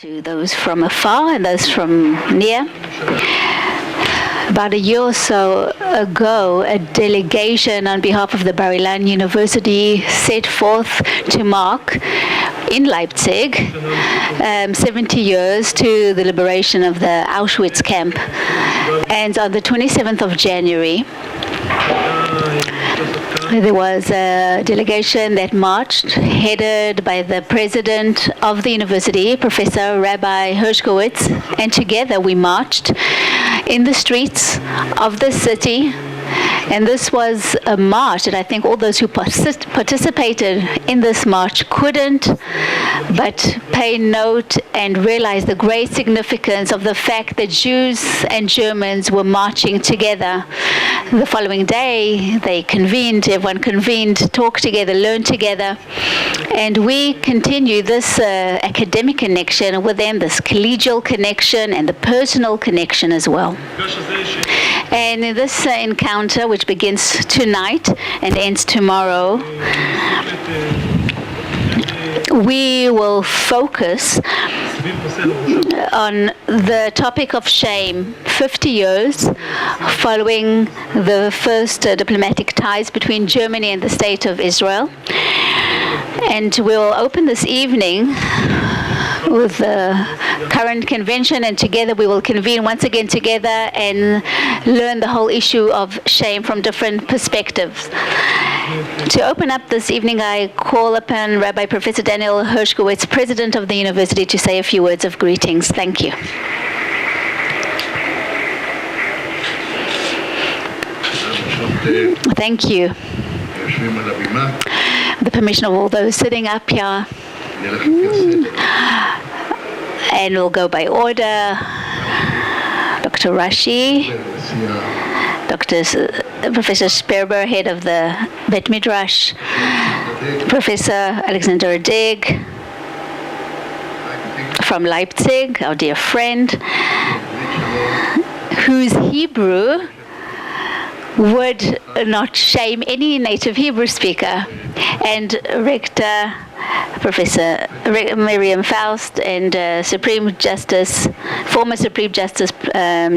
to those from afar and those from near. About a year or so ago, a delegation on behalf of the Bar-Ilan University set forth to mark in Leipzig 70 years to the liberation of the Auschwitz camp. And on the 27th of January, there was a delegation that marched, headed by the president of the university, Professor Rabbi Hershkowitz, and together we marched in the streets of the city. And this was a march, and I think all those who participated in this march couldn't but pay note and realize the great significance of the fact that Jews and Germans were marching together. The following day, they convened, everyone convened, talked together, learned together, and we continue this academic connection with them, this collegial connection and the personal connection as well. And in this encounter, which begins tonight and ends tomorrow, we will focus on the topic of shame, 50 years following the first diplomatic ties between Germany and the State of Israel. And we'll open this evening with the current convention, and together we will convene once again together and learn the whole issue of shame from different perspectives. To open up this evening, I call upon Rabbi Professor Daniel Hershkowitz, President of the University, to say a few words of greetings. Thank you. Thank you. The permission of all those sitting up here. And we'll go by order. Dr. Rashi, Professor Sperber, head of the Bet Midrash, Professor Alexander Deeg from Leipzig, our dear friend, whose Hebrew would not shame any native Hebrew speaker, and Rector Professor Miriam Faust, and former Supreme Justice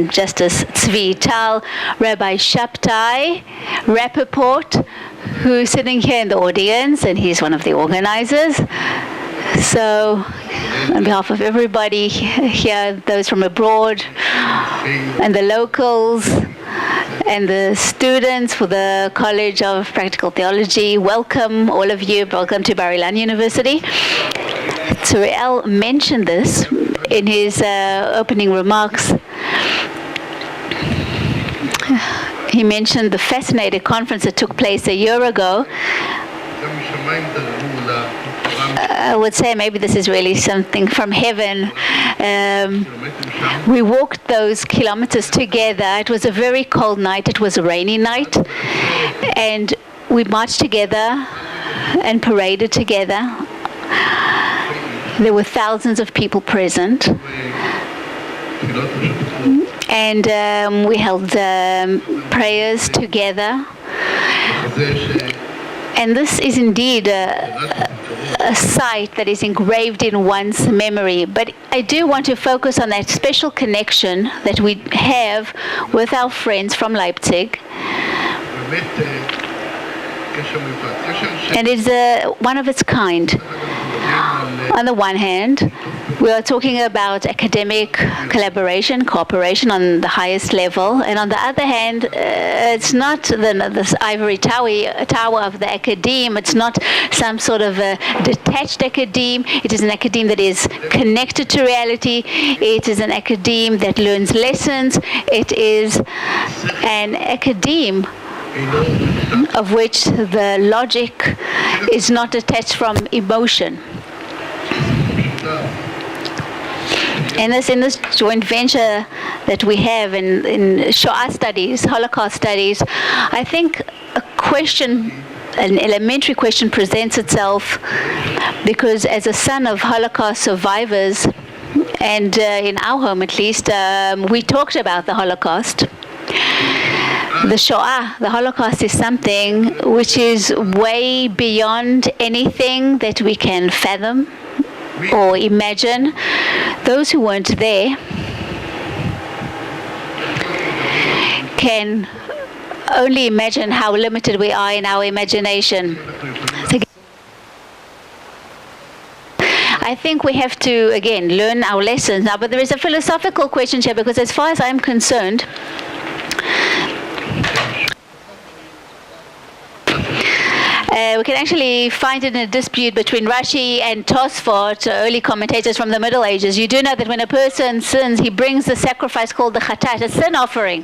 Justice Tsuriel, Rabbi Shabtai, Rappaport, who's sitting here in the audience, and he's one of the organizers. So, on behalf of everybody here, those from abroad, and the locals, and the students for the College of Practical Theology, welcome all of you. Welcome to Bar-Ilan University. Tsuriel mentioned this in his opening remarks. He mentioned the fascinating conference that took place a year ago. I would say maybe this is really something from heaven. We walked those kilometers together. It was a very cold night. It was a rainy night. And we marched together and paraded together. There were thousands of people present. And we held prayers together. And this is indeed a sight that is engraved in one's memory. But I do want to focus on that special connection that we have with our friends from Leipzig. And it's one of its kind. On the one hand, we are talking about academic collaboration, cooperation on the highest level. And on the other hand, it's not this ivory tower of the academe. It's not some sort of a detached academe. It is an academe that is connected to reality. It is an academe that learns lessons. It is an academe of which the logic is not detached from emotion. And in this joint venture that we have in Shoah studies, Holocaust studies, I think an elementary question presents itself, because as a son of Holocaust survivors, and in our home at least, we talked about the Holocaust. The Shoah, the Holocaust, is something which is way beyond anything that we can fathom or imagine. Those who weren't there can only imagine how limited we are in our imagination. So I think we have to, again, learn our lessons now. But there is a philosophical question here, because as far as I'm concerned, we can actually find it in a dispute between Rashi and Tosfot, early commentators from the Middle Ages. You do know that when a person sins, he brings the sacrifice called the chatat, a sin offering.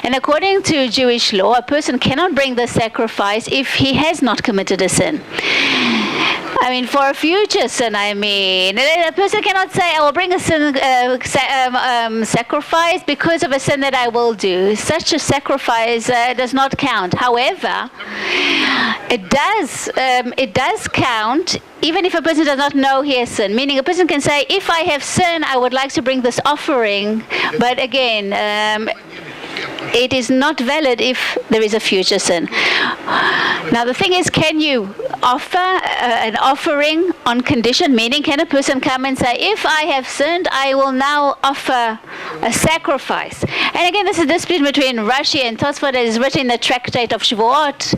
And according to Jewish law, a person cannot bring the sacrifice if he has not committed a sin. I mean, for a future sin, a person cannot say, I will bring a sin sacrifice because of a sin that I will do. Such a sacrifice does not count. However, it does count even if a person does not know he has sinned. Meaning a person can say, if I have sinned, I would like to bring this offering. But again, it is not valid if there is a future sin. Now the thing is, can you offer an offering on condition? Meaning, can a person come and say, if I have sinned, I will now offer a sacrifice? And again, this is a dispute between Rashi and Tosfot that is written in the Tractate of Shavuot,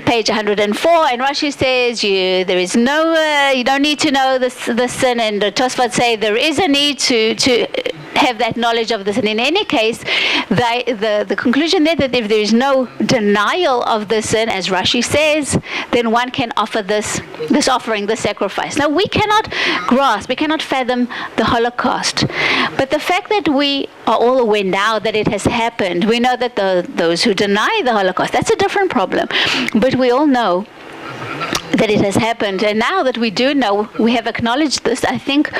page 104, and Rashi says you don't need to know the sin, and the Tosfot say there is a need to have that knowledge of this. And in any case, the conclusion there that if there is no denial of the sin, as Rashi says, then one can offer this offering, the sacrifice. Now we cannot grasp, we cannot fathom the Holocaust, but the fact that we are all aware now that it has happened, we know that those who deny the Holocaust, that's a different problem, but we all know that it has happened. And now that we do know, we have acknowledged this, I think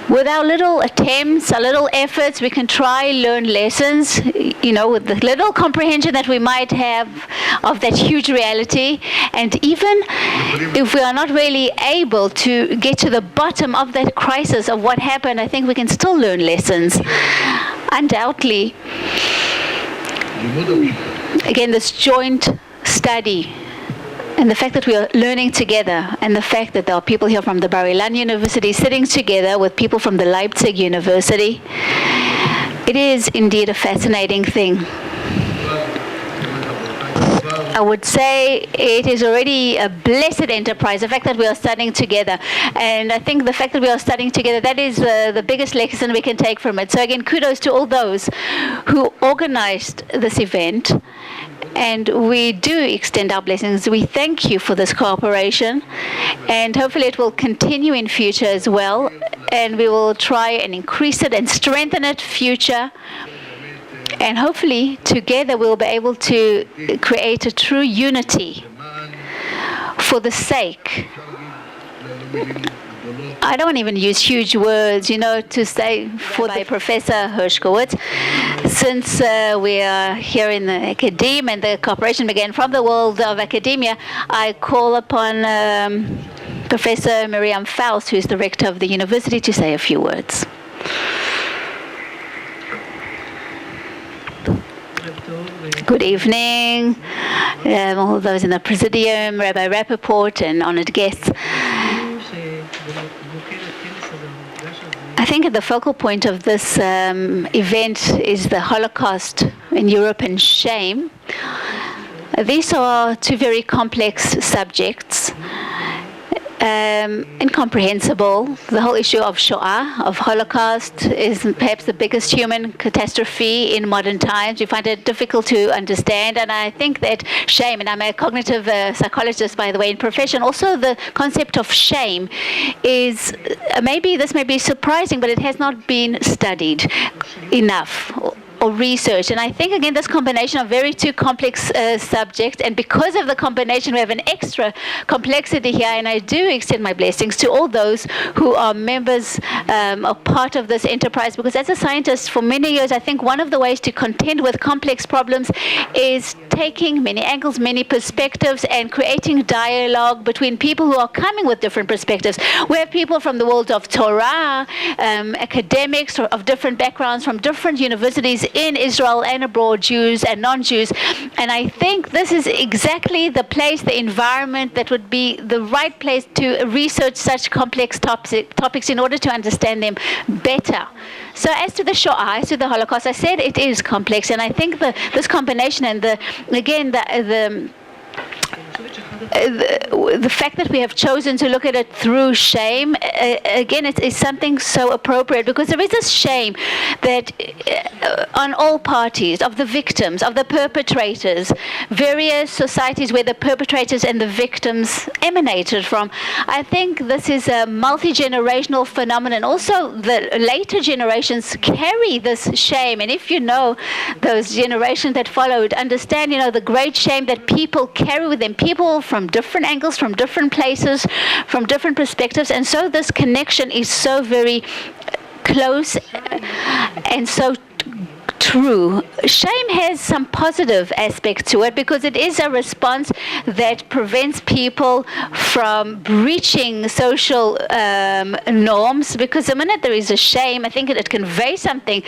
with our little attempts, our little efforts, we can try learn lessons, with the little comprehension that we might have of that huge reality. And even if we are not really able to get to the bottom of that crisis of what happened, I think we can still learn lessons. Undoubtedly, again, this joint study, and the fact that we are learning together, and the fact that there are people here from the Bar-Ilan University sitting together with people from the Leipzig University, it is indeed a fascinating thing. I would say it is already a blessed enterprise, the fact that we are studying together. And I think the fact that we are studying together, that is the biggest lesson we can take from it. So again, kudos to all those who organized this event. And we do extend our blessings. We thank you for this cooperation, and hopefully it will continue in future as well, and we will try and increase it and strengthen it future, and hopefully together we will be able to create a true unity for the sake, I don't even use huge words, to say for the Professor Hershkowitz. Since we are here in the academia and the cooperation began from the world of academia, I call upon Professor Miriam Faust, who is the Rector of the university, to say a few words. Good evening, all those in the Presidium, Rabbi Rappaport, and honored guests. I think the focal point of this event is the Holocaust in Europe and shame. These are two very complex subjects, incomprehensible. The whole issue of Shoah, of Holocaust, is perhaps the biggest human catastrophe in modern times. We find it difficult to understand, and I think that shame, and I'm a cognitive psychologist, by the way, in profession, also the concept of shame is, this may be surprising, but it has not been studied enough or research. And I think, again, this combination of very two complex subjects, and because of the combination, we have an extra complexity here, and I do extend my blessings to all those who are members or part of this enterprise, because as a scientist for many years, I think one of the ways to contend with complex problems is taking many angles, many perspectives, and creating dialogue between people who are coming with different perspectives. We have people from the world of Torah, academics of different backgrounds, from different universities in Israel and abroad, Jews and non-Jews. And I think this is exactly the place, the environment that would be the right place to research such complex topics in order to understand them better. So as to the Shoah, as to the Holocaust, I said it is complex, and I think this combination and the fact that we have chosen to look at it through shame, again, it is something so appropriate, because there is this shame that on all parties, of the victims, of the perpetrators, various societies where the perpetrators and the victims emanated from. I think this is a multi-generational phenomenon. Also, the later generations carry this shame, and if you know those generations that followed, understand, the great shame that people carry with them, people from different angles, from different places, from different perspectives, and so this connection is so very close and so true. Shame has some positive aspects to it, because it is a response that prevents people from breaching social norms, because the minute there is a shame, I think it conveys something.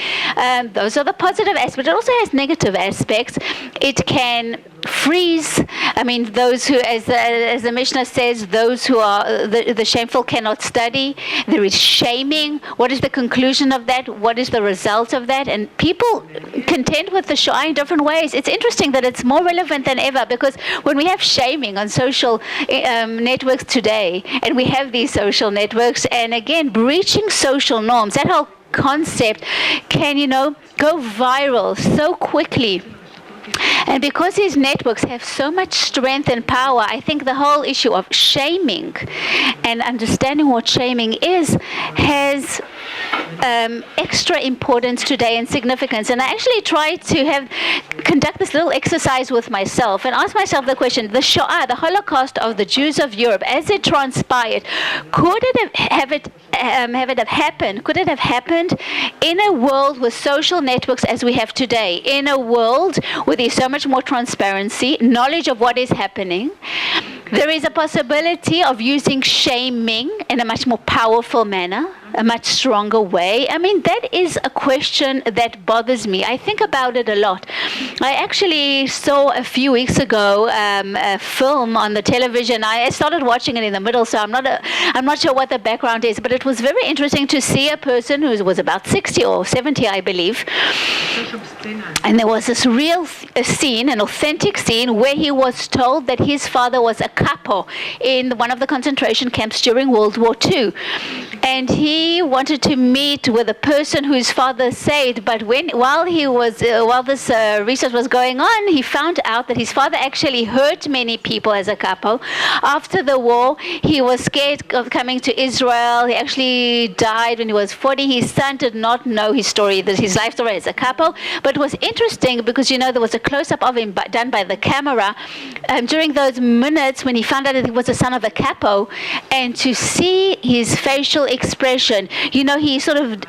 Those are the positive aspects. It also has negative aspects. It can freeze. I mean, those who, as the Mishnah says, those who are the shameful cannot study. There is shaming. What is the conclusion of that? What is the result of that? And people contend with the Shoah in different ways. It's interesting that it's more relevant than ever, because when we have shaming on social networks today, and we have these social networks, and again, breaching social norms, that whole concept can, go viral so quickly. And because these networks have so much strength and power, I think the whole issue of shaming and understanding what shaming is has extra importance today and significance. And I actually tried to conduct this little exercise with myself and ask myself the question: the Shoah, the Holocaust of the Jews of Europe, as it transpired, could it have happened? Could it have happened in a world with social networks as we have today? In a world where there's so much more transparency, knowledge of what is happening, there is a possibility of using shaming in a much more powerful manner, a much stronger way. I mean, that is a question that bothers me. I think about it a lot. I actually saw a few weeks ago a film on the television. I started watching it in the middle, so I'm not sure what the background is, but it was very interesting to see a person who was about 60 or 70, I believe. And there was this real scene, an authentic scene, where he was told that his father was a capo in one of the concentration camps during World War II. And he wanted to meet with a person whose father saved, but while this research was going on, he found out that his father actually hurt many people as a capo. After the war, he was scared of coming to Israel. He actually died when he was 40. His son did not know his story, his life story as a capo, but it was interesting because, there was a close-up of him done by the camera during those minutes when he found out that he was the son of a capo, and to see his facial expression, he sort of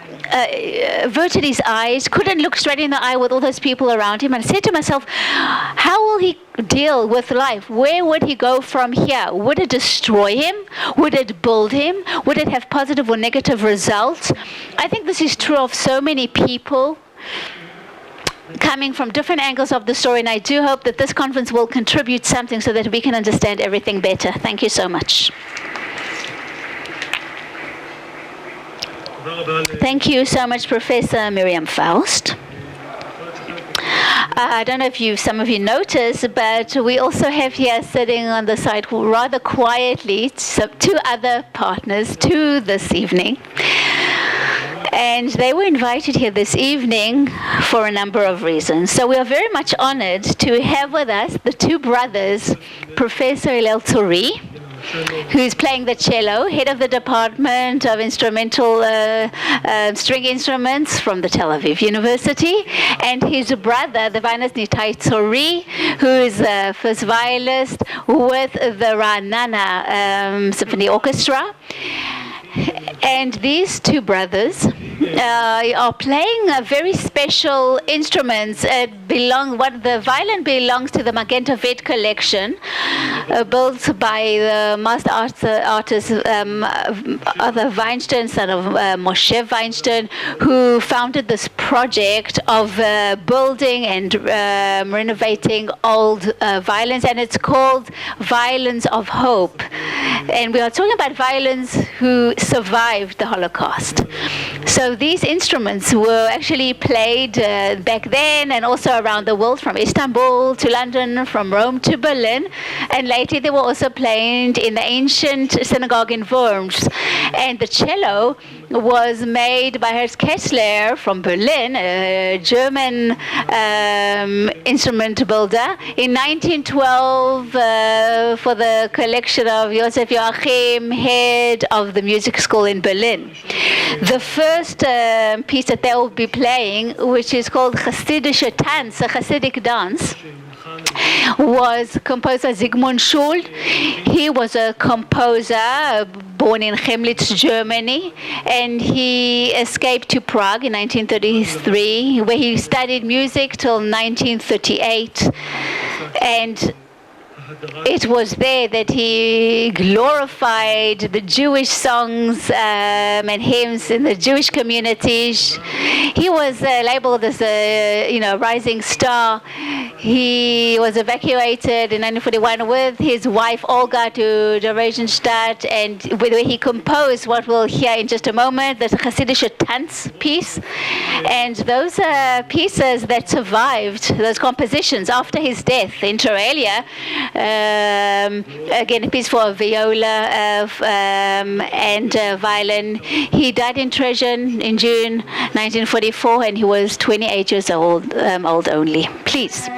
averted his eyes, couldn't look straight in the eye with all those people around him, and I said to myself, how will he deal with life? Where would he go from here? Would it destroy him? Would it build him? Would it have positive or negative results? I think this is true of so many people coming from different angles of the story, and I do hope that this conference will contribute something so that we can understand everything better. Thank you so much. Thank you so much, Professor Miriam Faust. I don't know if some of you noticed, but we also have here sitting on the side rather quietly two other partners to this evening. And they were invited here this evening for a number of reasons. So we are very much honored to have with us the two brothers, Professor Hillel Tsuri, who is playing the cello, head of the Department of Instrumental String Instruments from the Tel Aviv University, and his brother, the violinist Nitai Tsuri, who is a first violist with the Ra'anana Symphony Orchestra. And these two brothers are playing very special instruments. The violin belongs to the Magenta Vet collection, built by the master artist Arthur Weinstein, son of Moshe Weinstein, who founded this project of building and renovating old violins, and it's called Violins of Hope. And we are talking about violins who survived the Holocaust. So these instruments were actually played back then and also around the world, from Istanbul to London, from Rome to Berlin, and later they were also played in the ancient synagogue in Worms. And the cello was made by Herz from Berlin, a German instrument builder, in 1912 for the collection of Joseph Joachim, head of the music school in Berlin. The first piece that they will be playing, which is called Chassidische Tanz, a Chassidic dance, was composed by Sigmund Schul. He was a composer born in Chemnitz, Germany, and he escaped to Prague in 1933, where he studied music till 1938. And it was there that he glorified the Jewish songs and hymns in the Jewish communities. He was labeled as a rising star. He was evacuated in 1941 with his wife Olga to Dresdenstadt, and where he composed what we'll hear in just a moment, the Chassidische Tanz piece. And those pieces that survived, those compositions after his death, inter alia, again, a piece for viola and violin. He died in Dresden in June 1944, and he was 28 years old only. Please.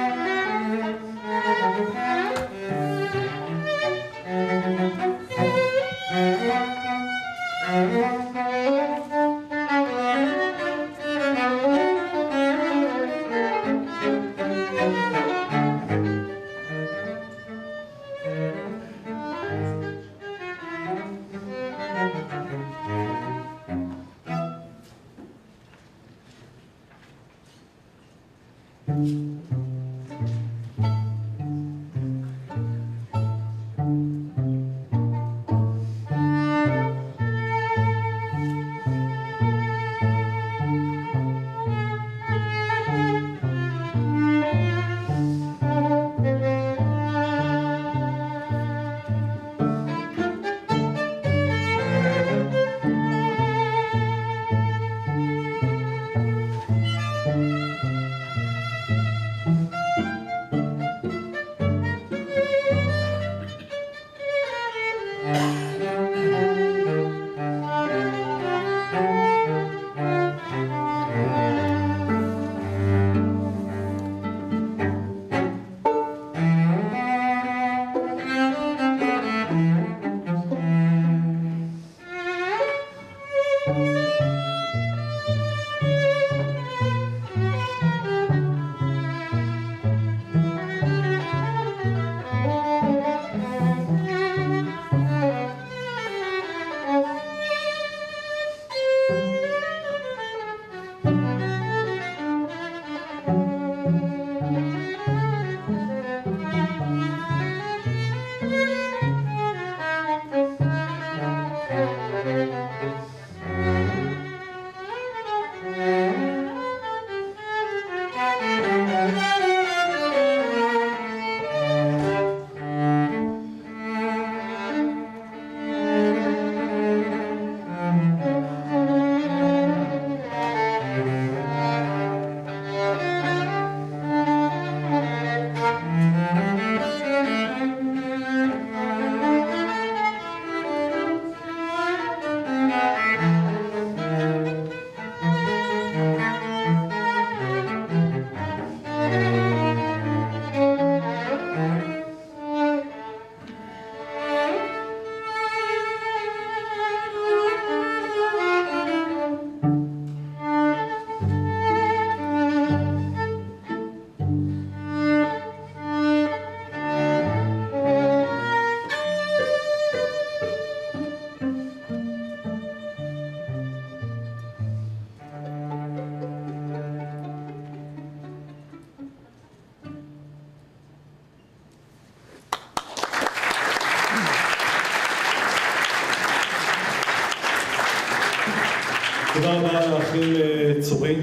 תודה רבה לאחים צורי,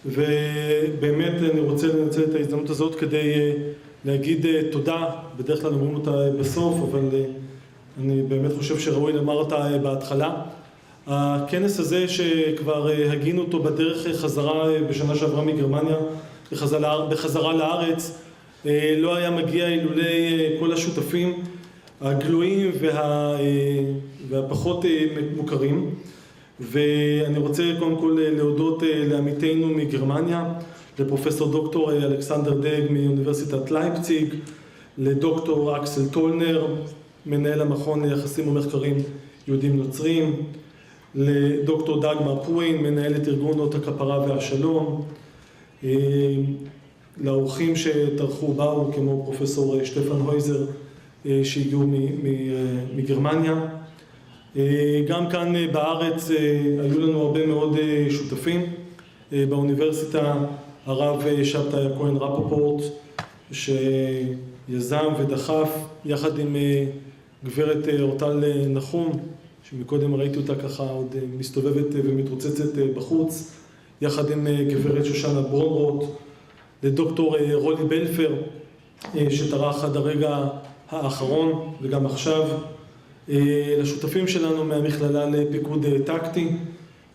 ובאמת אני רוצה לנצל את ההזדמנות הזאת כדי להגיד תודה. בדרך כלל אומרים אותה בסוף, אבל אני באמת חושב שראוי לומר אותה בהתחלה. הכנס הזה שכבר הגינו אותו בדרך חזרה בשנה שעברה מגרמניה, בחזרה לארץ, לא היה מגיע אילולי כל השותפים הגלויים והפחות מוכרים. ואני רוצה קודם כל להודות לעמיתינו מגרמניה, לפרופסור דוקטור אלכסנדר דג מאוניברסיטת לייפציג, לדוקטור אקסל טולנר, מנהל המכון ליחסים ומחקרים יהודים נוצרים, לדוקטור דגמר פוין, מנהלת ארגון אות הכפרה והשלום, לאורחים שטרחו באו כמו פרופסור שטפן הויזר שהגיעו מגרמניה. גם כאן בארץ היו לנו הרבה מאוד שותפים. באוניברסיטה הרב שבתאי הכהן רפופורט שיזם ודחף יחד עם גברת אורטל נחום, שמקודם ראיתי אותה ככה עוד מסתובבת ומתרוצצת בחוץ, יחד עם גברת שושנה ברונרוט, לדוקטור רולי בלפר שטרח עד הרגע האחרון וגם עכשיו, לשותפים שלנו מהמכללה לפיקוד טקטי,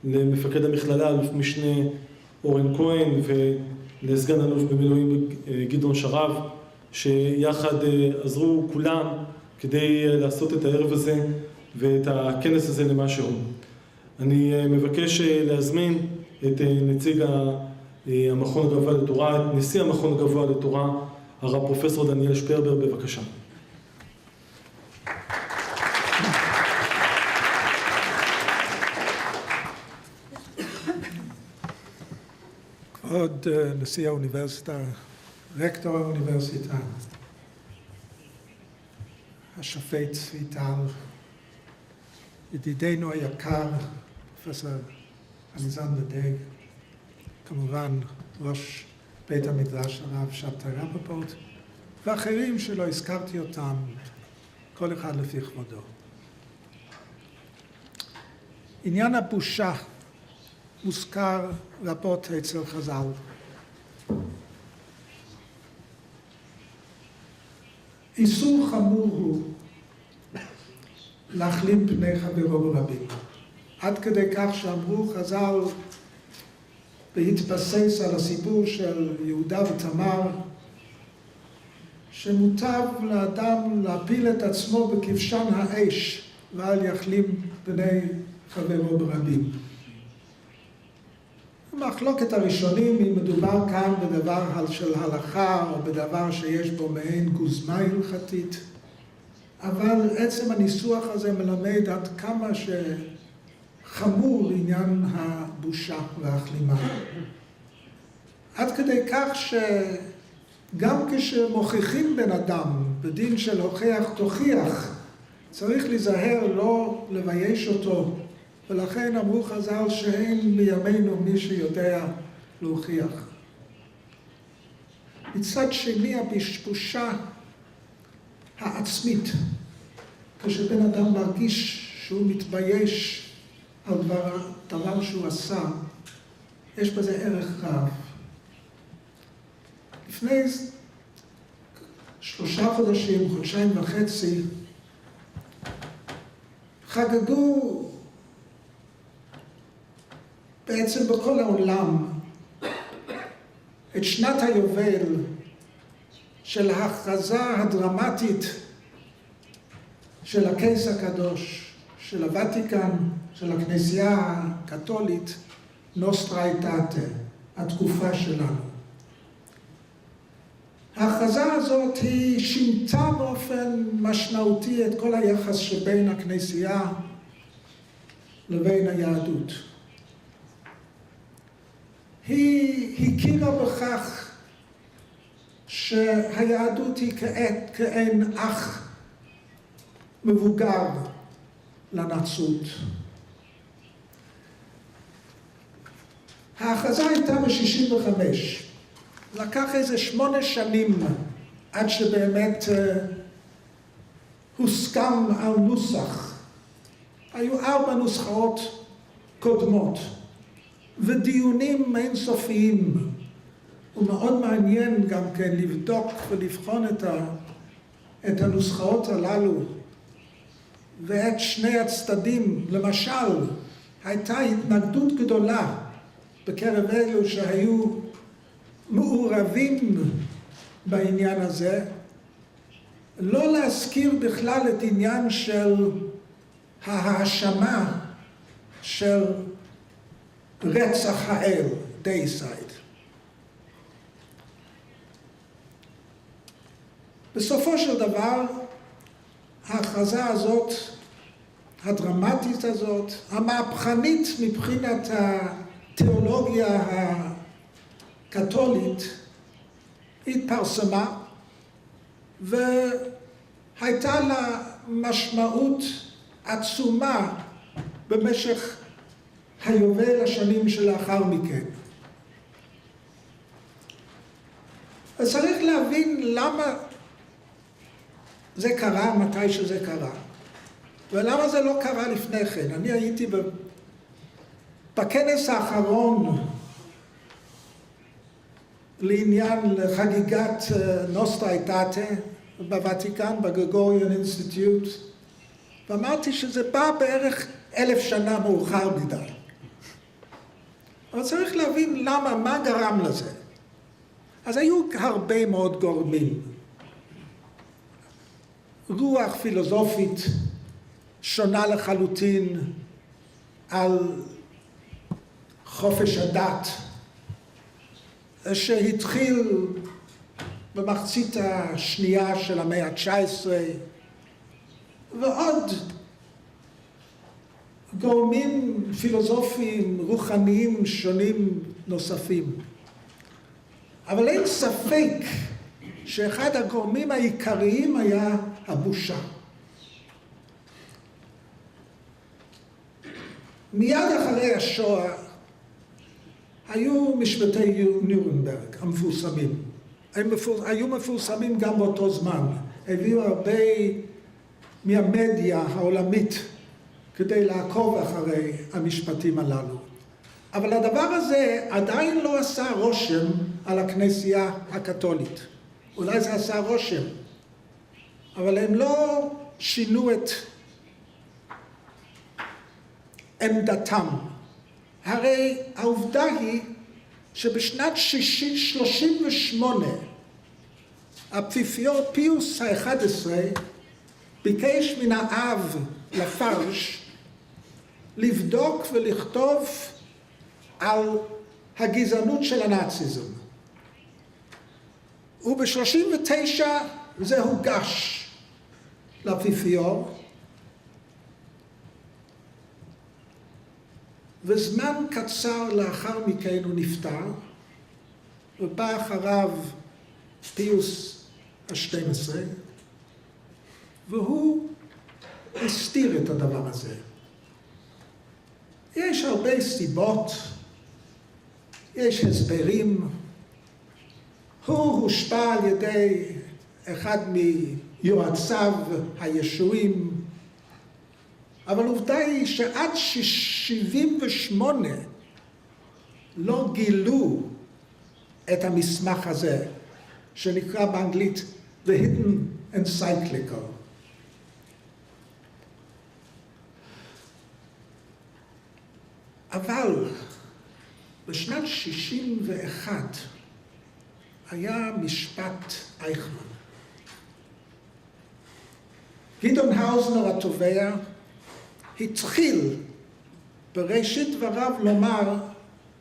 למפקד המכללה אלוף משנה אורן כהן ולסגן אלוף במילואים גדעון שרב, שיחד עזרו כולם כדי לעשות את הערב הזה ואת הכנס הזה למשהו. אני מבקש להזמין את נציג המכון הגבוה לתורה, את נשיא המכון הגבוה לתורה, הרב פרופסור דניאל שפרבר, בבקשה. כבוד נשיא האוניברסיטה, רקטור האוניברסיטה, השופט צבי טל, ידידנו היקר, פרופסור אלכסנדר דג, כמובן ראש בית המדרש הרב שבתאי רפופורט, ואחרים שלא הזכרתי אותם, כל אחד לפי כבודו. עניין הבושה מוזכר רבות אצל חז"ל. איסור חמור הוא להכלים פני חברו ברבים. עד כדי כך שאמרו חז"ל בהתבסס על הסיפור של יהודה ותמר, שמוטב לאדם להפיל את עצמו בכבשן האש ואל יכלים פני חברו ברבים. המחלוקת הראשונים אם מדובר כאן בדבר של הלכה או בדבר שיש בו מעין גוזמה הלכתית, אבל עצם הניסוח הזה מלמד עד כמה שחמור עניין הבושה והכלימה. עד כדי כך שגם כשמוכיחים בן אדם בדין של הוכח תוכיח, צריך להיזהר לא לבייש אותו, ולכן אמרו חז"ל שאין בימינו מי שיודע להוכיח. מצד שני הבושה העצמית, כשבן אדם מרגיש שהוא מתבייש על דבר שהוא עשה, יש בזה ערך רב. לפני 3 חודשים, 1.5 חודשים, חגגו בעצם בכל העולם את שנת היובל של ההכרזה הדרמטית של הקייס הקדוש, של הוותיקן, של הכנסייה הקתולית, נוסטרה אייטאטה, התקופה שלנו. ההכרזה הזאת היא שינתה באופן משמעותי את כל היחס שבין הכנסייה לבין היהדות. היא הכירה בכך שהיהדות היא כאין אח מבוגר לנצרות. ההכרזה הייתה ב-65. לקח איזה 8 שנים עד שבאמת הוסכם על נוסח. היו 4 נוסחאות קודמות. ודיונים אינסופיים. ומאוד מעניין גם כן לבדוק ולבחון את הנוסחאות הללו ואת שני הצדדים. למשל, הייתה התנגדות גדולה בקרב אלו שהיו מעורבים בעניין הזה, לא להזכיר בכלל את עניין של ההאשמה של רצח האל, דייסייד. בסופו של דבר, ההכרזה הזאת, הדרמטית הזאת, המהפכנית מבחינת התיאולוגיה הקתולית, התפרסמה, והייתה לה משמעות עצומה במשך היובל השנים שלאחר מכן. אז צריך להבין למה זה קרה, מתי שזה קרה, ולמה זה לא קרה לפני כן. אני הייתי בכנס האחרון לעניין חגיגת נוסטרה אייטאטה בוותיקן, בגרגוריאן אינסטיטוט, ואמרתי שזה בא בערך 1000 שנה מאוחר מדי. אבל צריך להבין למה, מה גרם לזה. אז היו הרבה מאוד גורמים. רוח פילוסופית שונה לחלוטין על חופש הדת, שהתחיל במחצית השנייה של המאה ה-19, ועוד גורמים פילוסופיים, רוחניים שונים נוספים. אבל אין ספק שאחד הגורמים העיקריים היה הבושה. מיד אחרי השואה היו משפטי נירנברג המפורסמים. הם היו מפורסמים גם באותו זמן. הביאו הרבה מהמדיה העולמית כדי לעקוב אחרי המשפטים הללו. אבל הדבר הזה עדיין לא עשה רושם על הכנסייה הקתולית. אולי זה עשה רושם, אבל הם לא שינו את עמדתם. הרי העובדה היא שבשנת 38 האפיפיור פיוס ה-11 ביקש מן האב לפרש לבדוק ולכתוב על הגזענות של הנאציזם. וב-39 זה הוגש לאפיפיור, וזמן קצר לאחר מכן הוא נפטר, ובא אחריו פיוס ה-12, והוא הסתיר את הדבר הזה. יש הרבה סיבות, יש הסברים. הוא הושפע על ידי אחד מיועציו הישועים, אבל עובדה היא שעד 78 לא גילו את המסמך הזה, שנקרא באנגלית The Hidden Encyclical. אבל בשנת 61 היה משפט אייכמן. גדעון האוזנר התובע התחיל בראשית דבריו לומר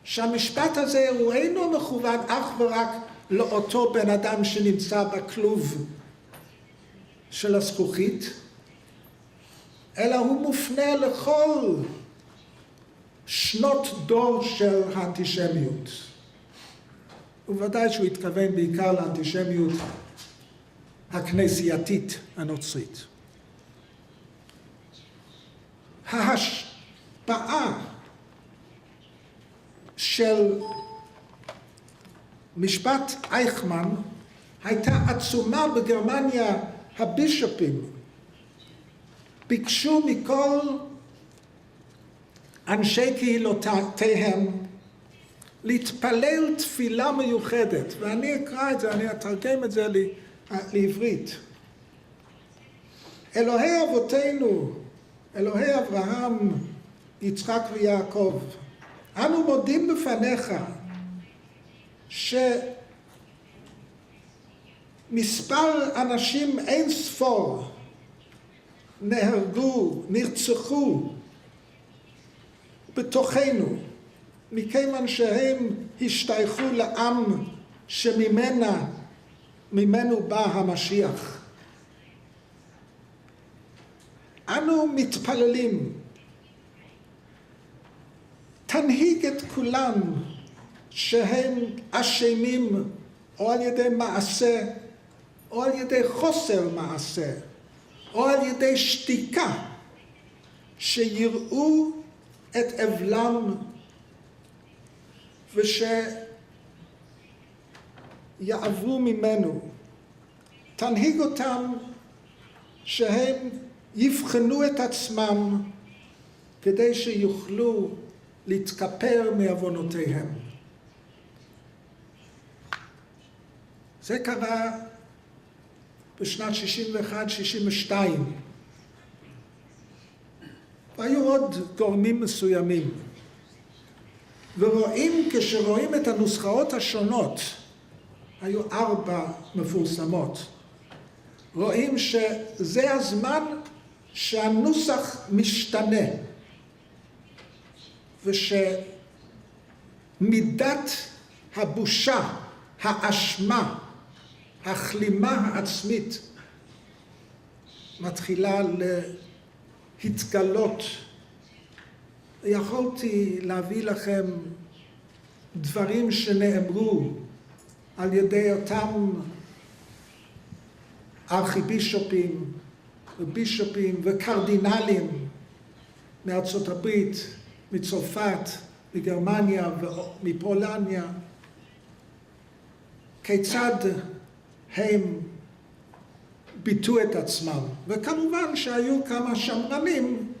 שהמשפט הזה הוא אינו מכוון אך ורק לאותו בן אדם שנמצא בכלוב של הזכוכית, אלא הוא מופנה לכל שנות דור של האנטישמיות. ובוודאי שהוא התכוון בעיקר לאנטישמיות הכנסייתית הנוצרית. ההשפעה של משפט אייכמן הייתה עצומה בגרמניה. הבישופים ביקשו מכל אנשי קהילותיהם להתפלל תפילה מיוחדת, ואני אקרא את זה, אני אתרגם את זה לעברית. אלוהי אבותינו, אלוהי אברהם, יצחק ויעקב, אנו מודים בפניך שמספר אנשים אין ספור נהרגו, נרצחו בתוכנו, מכיוון שהם השתייכו לעם שממנו בא המשיח. אנו מתפללים, תנהיג את כולם שהם אשמים או על ידי מעשה או על ידי חוסר מעשה או על ידי שתיקה, שיראו את אבלם ושיעברו ממנו. תנהיג אותם שהם יבחנו את עצמם כדי שיוכלו להתכפר מעוונותיהם. זה קרה בשנת 61-62. והיו עוד גורמים מסוימים. ורואים, כשרואים את הנוסחאות השונות, היו 4 מפורסמות, רואים שזה הזמן שהנוסח משתנה, ושמידת הבושה, האשמה, הכלימה העצמית מתחילה להתגלות. יכולתי להביא לכם דברים שנאמרו על ידי אותם ארכיבישופים ובישופים וקרדינלים מארצות הברית, מצרפת, מגרמניה ומפולניה, כיצד הם ביטאו את עצמם. וכמובן שהיו כמה שמרנים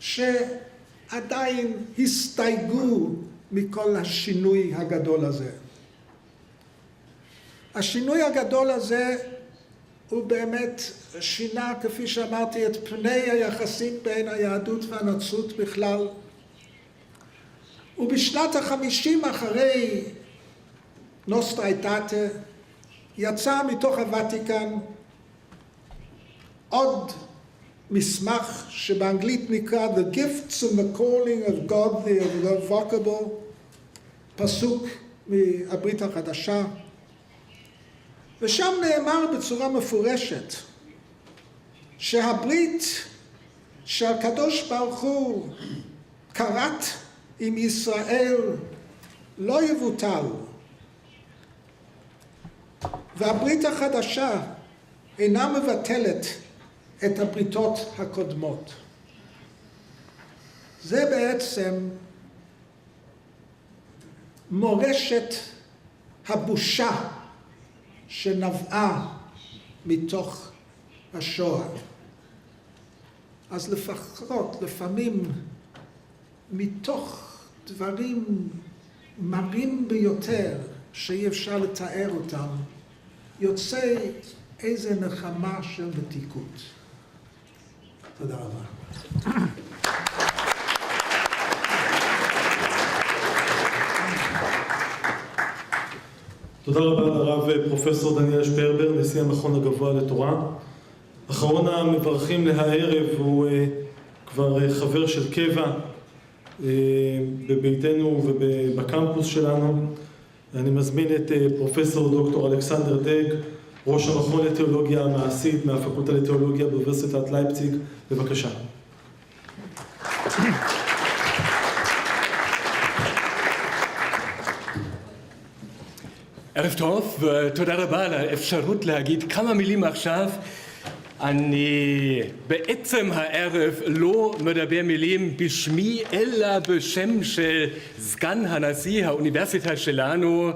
שעדיין הסתייגו מכל השינוי הגדול הזה. השינוי הגדול הזה הוא באמת שינה, כפי שאמרתי, את פני היחסים בין היהדות והנצרות בכלל. ובשנת ה-50 אחרי נוסטרייטאטה יצא מתוך הוותיקן עוד מסמך שבאנגלית נקרא The Gifts and the Calling of God the Irrevocable, פסוק מהברית החדשה, ושם נאמר בצורה מפורשת שהברית שהקדוש ברוך הוא כרת עם ישראל לא יבוטל, והברית החדשה אינה מבטלת את הבריתות הקודמות. זה בעצם מורשת הבושה שנבעה מתוך השואה. אז לפעמים מתוך דברים מרים ביותר שאי אפשר לתאר אותם, יוצא איזה נחמה של מתיקות. תודה רבה. תודה רבה לרב פרופסור דניאל שפרבר, נשיא המכון הגבוה לתורה. אחרון המברכים להערב הוא כבר חבר של קבע בביתנו ובקמפוס שלנו. אני מזמין את פרופסור דוקטור אלכסנדר דג, ראש המכון לתיאולוגיה המעשית מהפקולטה לתיאולוגיה באוניברסיטת לייפציג. בבקשה. ערב טוב, ותודה רבה על האפשרות להגיד כמה מילים עכשיו. אני בעצם הערב לא מדבר מילים בשמי, אלא בשם של סגן הנשיא האוניברסיטה שלנו,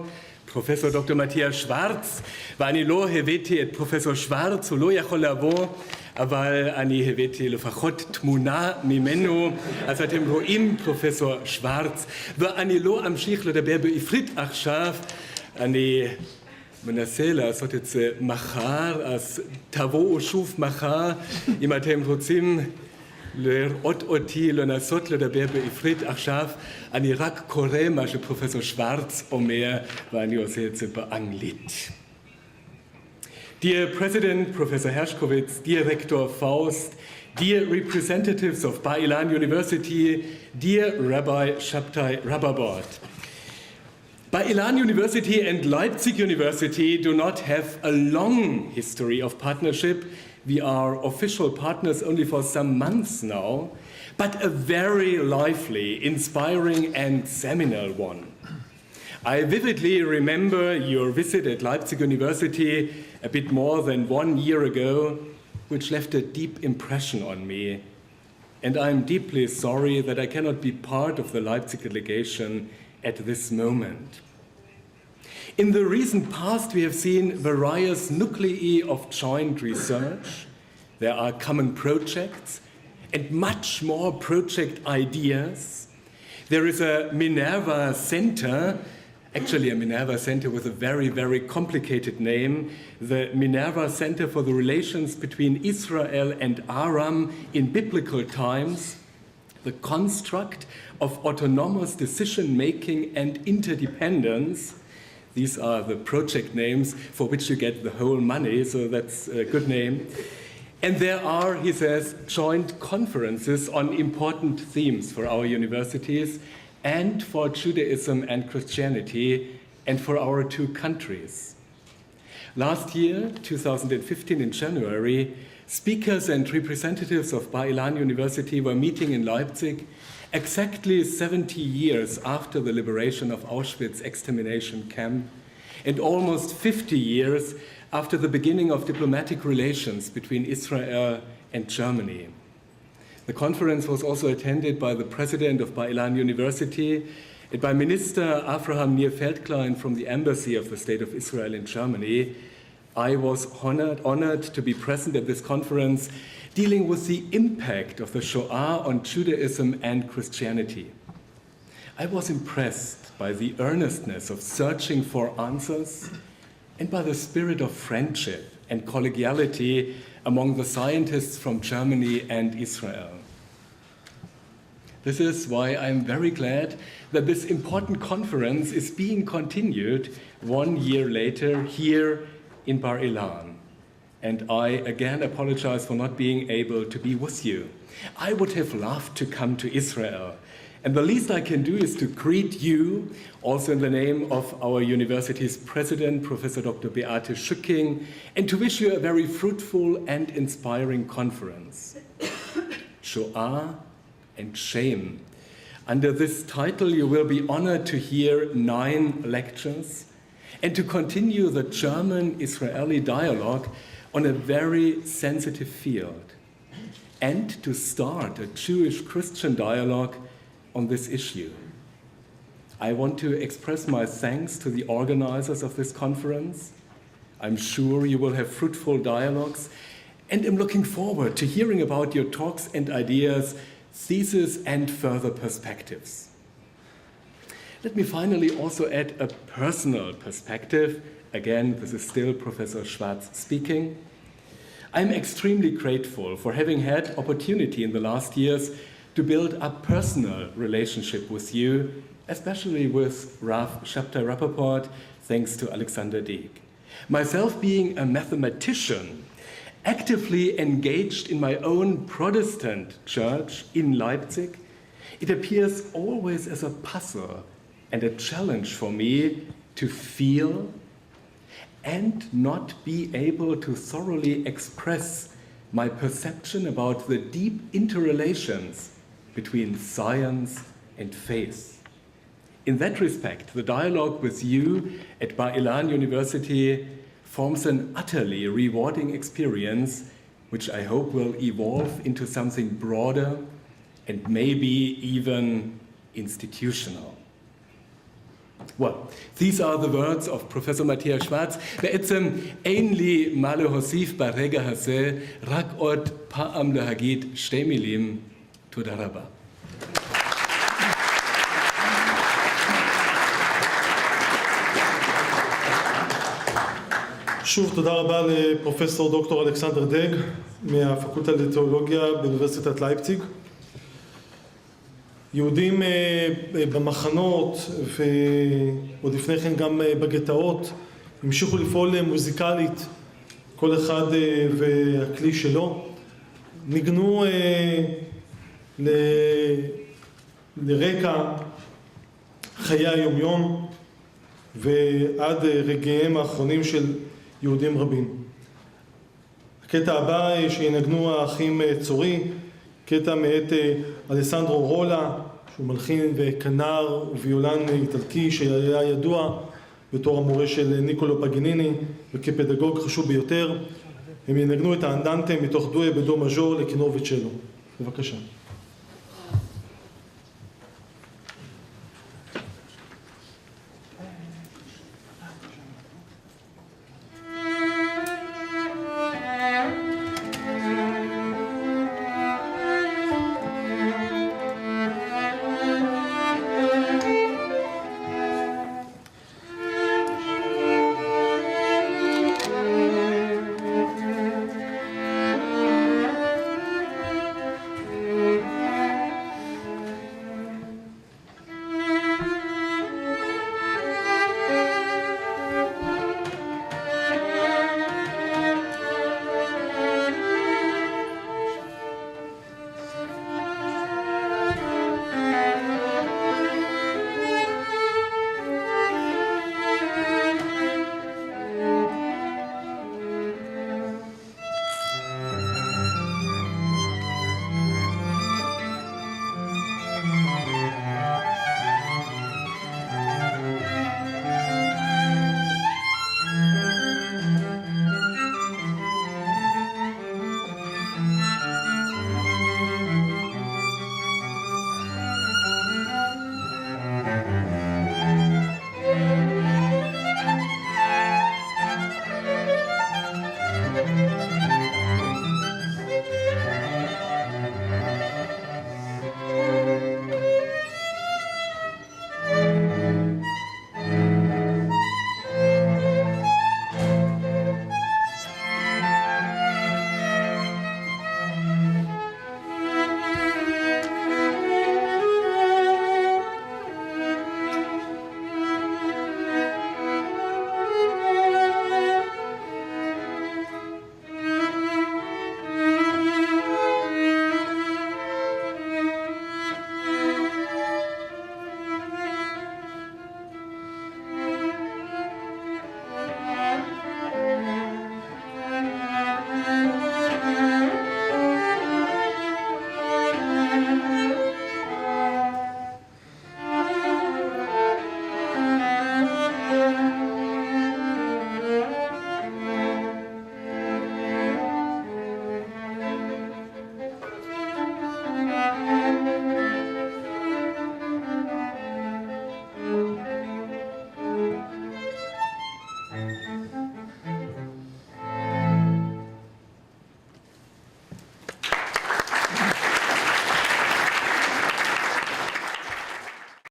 פרופסור דוקטור מתיאס שוורץ, ואני לא הבאתי את פרופסור שוורץ, הוא לא יכול לבוא, אבל אני הבאתי לפחות תמונה ממנו, אז אתם רואים פרופסור שוורץ, ואני לא אמשיך לדבר בעברית עכשיו, אני מנסה לעשות את זה מחר, אז תבואו שוב מחר, אם אתם רוצים לראות אותי, לנסות לדבר בעברית עכשיו, אני רק קורא מה שפרופסור שוורץ אומר, ואני עושה את זה באנגלית. Dear President, Professor Hershkowitz, dear Rector Faust, dear representatives of Bar-Ilan University, dear Rabbi Shabtai Rababot. Bar-Ilan University and Leipzig University do not have a long history of partnership. We are official partners only for some months now, but a very lively, inspiring, and seminal one. I vividly remember your visit at Leipzig University a bit more than 1 year ago, which left a deep impression on me. And I'm deeply sorry that I cannot be part of the Leipzig delegation at this moment. In the recent past, we have seen various nuclei of joint research. There are common projects and much more project ideas. There is a Minerva Center, actually a Minerva Center with a very, very complicated name, the Minerva Center for the Relations between Israel and Aram in Biblical Times, the construct of autonomous decision-making and interdependence. These are the project names for which you get the whole money, so that's a good name. And there are, he says, joint conferences on important themes for our universities and for Judaism and Christianity and for our two countries. Last year, 2015 in January, speakers and representatives of Bar-Ilan University were meeting in Leipzig exactly 70 years after the liberation of Auschwitz extermination camp and almost 50 years after the beginning of diplomatic relations between Israel and Germany. The conference was also attended by the president of Bar-Ilan University and by Minister Avraham Nir Feldklein from the Embassy of the State of Israel in Germany. I was honored to be present at this conference dealing with the impact of the Shoah on Judaism and Christianity. I was impressed by the earnestness of searching for answers and by the spirit of friendship and collegiality among the scientists from Germany and Israel. This is why I'm very glad that this important conference is being continued 1 year later here in Bar-Ilan. And I again apologize for not being able to be with you. I would have loved to come to Israel. And the least I can do is to greet you, also in the name of our university's president, Professor Dr. Beate Schücking, and to wish you a very fruitful and inspiring conference. Shoah and Shame. Under this title, you will be honored to hear 9 lectures and to continue the German-Israeli dialogue on a very sensitive field, and to start a Jewish-Christian dialogue on this issue. I want to express my thanks to the organizers of this conference. I'm sure you will have fruitful dialogues, and I'm looking forward to hearing about your talks and ideas, theses, and further perspectives. Let me finally also add a personal perspective. Again, this is still Professor Schwarz speaking. I'm extremely grateful for having had opportunity in the last years to build a personal relationship with you, especially with Rav Shabtai Rababot, thanks to Alexander Deeg. Myself being a mathematician, actively engaged in my own Protestant church in Leipzig, it appears always as a puzzle and a challenge for me to feel and not be able to thoroughly express my perception about the deep interrelations between science and faith. In that respect, the dialogue with you at Bar-Ilan University forms an utterly rewarding experience, which I hope will evolve into something broader and maybe even institutional. Well, these are the words of Professor Matthias Schwarz. בעצם אין לי מה להוסיף ברגע הזה, רק עוד פעם להגיד שתי מילים. תודה רבה. שוב תודה רבה לפרופסור דוקטור אלכסנדר דג מהפקולטה לתיאולוגיה באוניברסיטת לייפציג. יהודים במחנות ועוד לפני כן גם בגטאות המשיכו לפעול מוזיקלית, כל אחד והכלי שלו. ניגנו לרקע חיי היומיום ועד רגעיהם האחרונים של יהודים רבים. הקטע הבא שינגנו האחים צורי, קטע מאת אלסנדרו רולה, שהוא מלחין וכנר וויולן איטלקי שהיה ידוע בתור המורה של ניקולו פגניני וכפדגוג חשוב ביותר. הם ינגנו את האנדנטה מתוך דואה בדו מז'ור לכינור וצ'לו. בבקשה.